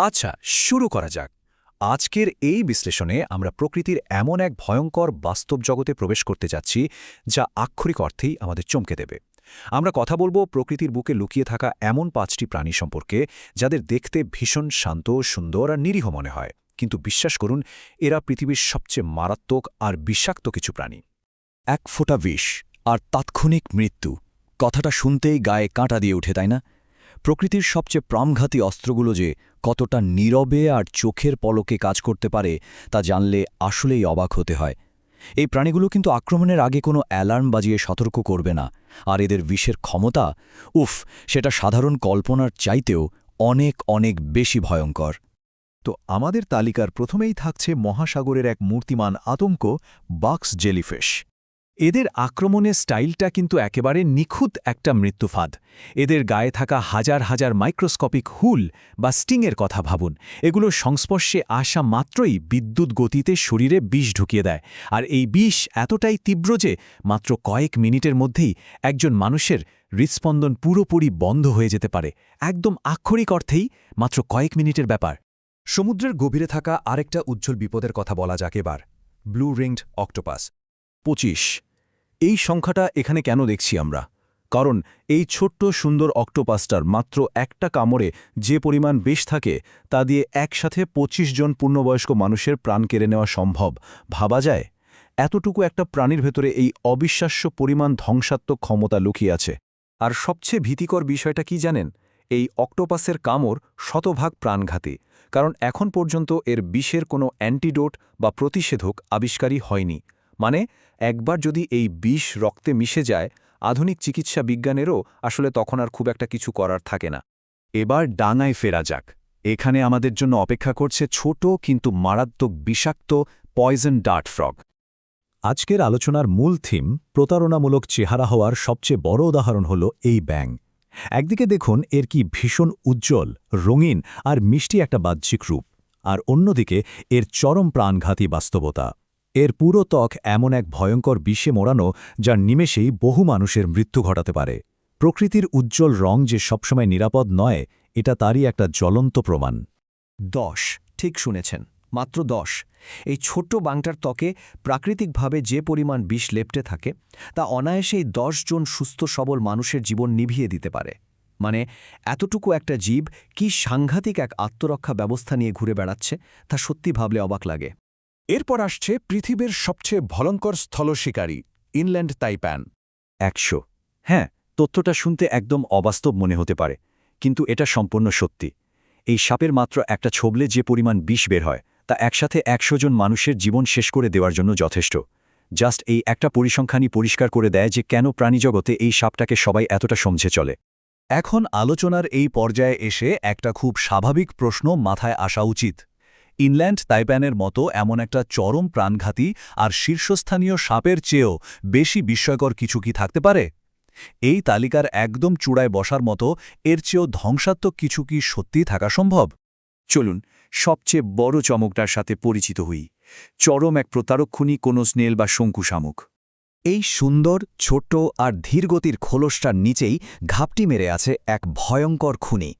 আচ্ছা, শুরু করা যাক। আজকের এই বিশ্লেষণে আমরা প্রকৃতির এমন এক ভয়ঙ্কর বাস্তব জগতে প্রবেশ করতে যাচ্ছি যা আক্ষরিক অর্থেই আমাদের চমকে দেবে। আমরা কথা বলবো প্রকৃতির বুকে লুকিয়ে থাকা এমন ৫টি প্রাণী সম্পর্কে যাদের দেখতে ভীষণ শান্ত, সুন্দর আর নিরীহ মনে হয়, কিন্তু বিশ্বাস করুন, এরা পৃথিবীর সবচেয়ে মারাত্মক আর বিষাক্ত কিছু প্রাণী। এক ফোঁটা বিষ আর তাৎক্ষণিক মৃত্যু, কথাটা শুনতেই গায়ে কাঁটা দিয়ে ওঠে, তাই না? প্রকৃতির সবচেয়ে প্রাণঘাতী অস্ত্রগুলো যে কতটা নীরবে আর চোখের পলকে কাজ করতে পারে তা জানলে আসলেই অবাক হতে হয়। এই প্রাণীগুলো কিন্তু আক্রমণের আগে কোনো অ্যালার্ম বাজিয়ে সতর্ক করবে না, আর এদের বিষের ক্ষমতা, সেটা সাধারণ কল্পনার চাইতেও অনেক অনেক বেশি ভয়ঙ্কর। তো আমাদের তালিকার প্রথমেই থাকছে মহাসাগরের এক মূর্তিমান আতঙ্ক, বাক্স জেলিফিশ। এদের আক্রমণের স্টাইলটা কিন্তু একেবারে নিখুঁত একটা মৃত্যুফাঁদ। এদের গায়ে থাকা হাজার হাজার মাইক্রোস্কোপিক হুল বা স্টিংয়ের কথা ভাবুন। এগুলো সংস্পর্শে আসা মাত্রই বিদ্যুৎ গতিতে শরীরে বিষ ঢুকিয়ে দেয়, আর এই বিষ এতটাই তীব্র যে মাত্র কয়েক মিনিটের মধ্যেই একজন মানুষের হৃৎস্পন্দন পুরোপুরি বন্ধ হয়ে যেতে পারে। একদম আক্ষরিক অর্থেই মাত্র কয়েক মিনিটের ব্যাপার। সমুদ্রের গভীরে থাকা আরেকটা উজ্জ্বল বিপদের কথা বলা যাক এবার, ব্লু রিংড অক্টোপাস। ২৫। এই সংখ্যাটা এখানে কেন দেখছি আমরা? কারণ এই ছোট্ট সুন্দর অক্টোপাসটার মাত্র একটা কামড়ে যে পরিমাণ বিষ থাকে তা দিয়ে একসাথে ২৫ জন পূর্ণবয়স্ক মানুষের প্রাণ কেড়ে নেওয়া সম্ভব। ভাবা যায় এতটুকু একটা প্রাণীর ভেতরে এই অবিশ্বাস্য পরিমাণ ধ্বংসাত্মক ক্ষমতা লুকিয়ে আছে। আর সবচেয়ে ভীতিকর বিষয়টা কি জানেন? এই অক্টোপাসের কামড় শতভাগ প্রাণঘাতী, কারণ এখন পর্যন্ত এর বিষের কোনো অ্যান্টিডোট বা প্রতিষেধক আবিষ্কারই হয়নি। মানে একবার যদি এই বিষ রক্তে মিশে যায়, আধুনিক চিকিৎসা বিজ্ঞানেরও আসলে তখন আর খুব একটা কিছু করার থাকে না। এবার ডাঙায় ফেরা যাক। এখানে আমাদের জন্য অপেক্ষা করছে ছোট কিন্তু মারাত্মক বিষাক্ত পয়জন ডার্ট ফ্রগ। আজকের আলোচনার মূল থিম প্রতারণামূলক চেহারা হওয়ার সবচেয়ে বড় উদাহরণ হল এই ব্যাঙ। একদিকে দেখুন এর কি ভীষণ উজ্জ্বল, রঙিন আর মিষ্টি একটা বাহ্যিক রূপ, আর অন্যদিকে এর চরম প্রাণঘাতী বাস্তবতা। এর পুরো ত্বক এমন এক ভয়ঙ্কর বিষে মোড়ানো যার নিমেষেই বহু মানুষের মৃত্যু ঘটাতে পারে। প্রকৃতির উজ্জ্বল রং যে সবসময় নিরাপদ নয়, এটা তারই একটা জ্বলন্ত প্রমাণ। ১০, ঠিক শুনেছেন, মাত্র ১০। এই ছোট্ট বাংটার ত্বকে প্রাকৃতিকভাবে যে পরিমাণ বিষ লেপ্টে থাকে তা অনায়াসেই ১০ জন সুস্থ সবল মানুষের জীবন নিভিয়ে দিতে পারে। মানে এতটুকু একটা জীব কি সাংঘাতিক এক আত্মরক্ষা ব্যবস্থা নিয়ে ঘুরে বেড়াচ্ছে তা সত্যি ভাবলে অবাক লাগে। এরপর আসছে পৃথিবীর সবচেয়ে ভয়ঙ্কর স্থলশিকারী, ইনল্যান্ড তাইপ্যান। ১০০। হ্যাঁ, তথ্যটা শুনতে একদম অবাস্তব মনে হতে পারে, কিন্তু এটা সম্পূর্ণ সত্যি। এই সাপের মাত্র একটা ছোবলে যে পরিমাণ বিষ বের হয় তা একসাথে ১০০ জন মানুষের জীবন শেষ করে দেওয়ার জন্য যথেষ্ট। জাস্ট এই একটা পরিসংখ্যানই পরিষ্কার করে দেয় যে কেন প্রাণীজগতে এই সাপটাকে সবাই এতটা সমঝে চলে। এখন আলোচনার এই পর্যায়ে এসে একটা খুব স্বাভাবিক প্রশ্ন মাথায় আসা উচিত। ইনল্যান্ড তাইপ্যানের মতো এমন একটা চরম প্রাণঘাতী আর শীর্ষস্থানীয় সাপের চেয়েও বেশি বিস্ময়কর কিছু কি থাকতে পারে? এই তালিকার একদম চূড়ায় বসার মতো এর চেয়েও ধ্বংসাত্মক কিছু কি সত্যিই থাকা সম্ভব? চলুন সবচেয়ে বড় চমকটার সাথে পরিচিত হই। চরম এক প্রতারক্ষণী কোনো স্নেল বা শঙ্কু শামুক। এই সুন্দর, ছোট্ট আর ধীরগতির খোলসটার নিচেই ঘাপটি মেরে আছে এক ভয়ঙ্কর খুনি।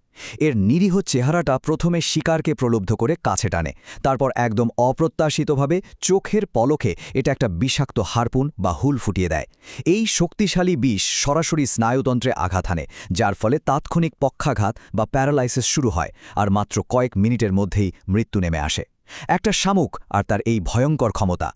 এর নিরীহ চেহারাটা প্রথমে শিকারকে প্রলুব্ধ করে কাছে টানে, তারপর একদম অপ্রত্যাশিতভাবে চোখের পলকে এটা একটা বিষাক্ত হারপুন বা হুল ফুটিয়ে দেয়। এই শক্তিশালী বিষ সরাসরি স্নায়ুতন্ত্রে আঘাত হানে, যার ফলে তাৎক্ষণিক পক্ষাঘাত বা প্যারালাইসিস শুরু হয়, আর মাত্র কয়েক মিনিটের মধ্যেই মৃত্যু নেমে আসে। একটা শামুক আর তার এই ভয়ঙ্কর ক্ষমতা।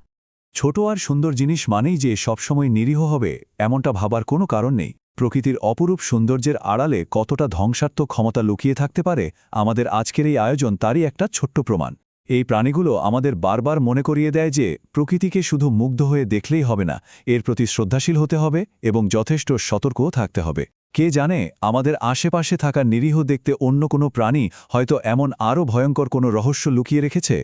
ছোট আর সুন্দর জিনিস মানেই যে সবসময় নিরীহ হবে এমনটা ভাবার কোনো কারণ নেই। প্রকৃতির অপরূপ সৌন্দর্যের আড়ালে কতটা ধ্বংসাত্মক ক্ষমতা লুকিয়ে থাকতে পারে, আমাদের আজকের এই আয়োজন তারই একটা ছোট্ট প্রমাণ। এই প্রাণীগুলো আমাদের বারবার মনে করিয়ে দেয় যে প্রকৃতিকে শুধু মুগ্ধ হয়ে দেখলেই হবে না, এর প্রতি শ্রদ্ধাশীল হতে হবে এবং যথেষ্ট সতর্কও থাকতে হবে। কে জানে, আমাদের আশেপাশে থাকা নিরীহ দেখতে অন্য কোনো প্রাণী হয়তো এমন আরও ভয়ঙ্কর কোনো রহস্য লুকিয়ে রেখেছে।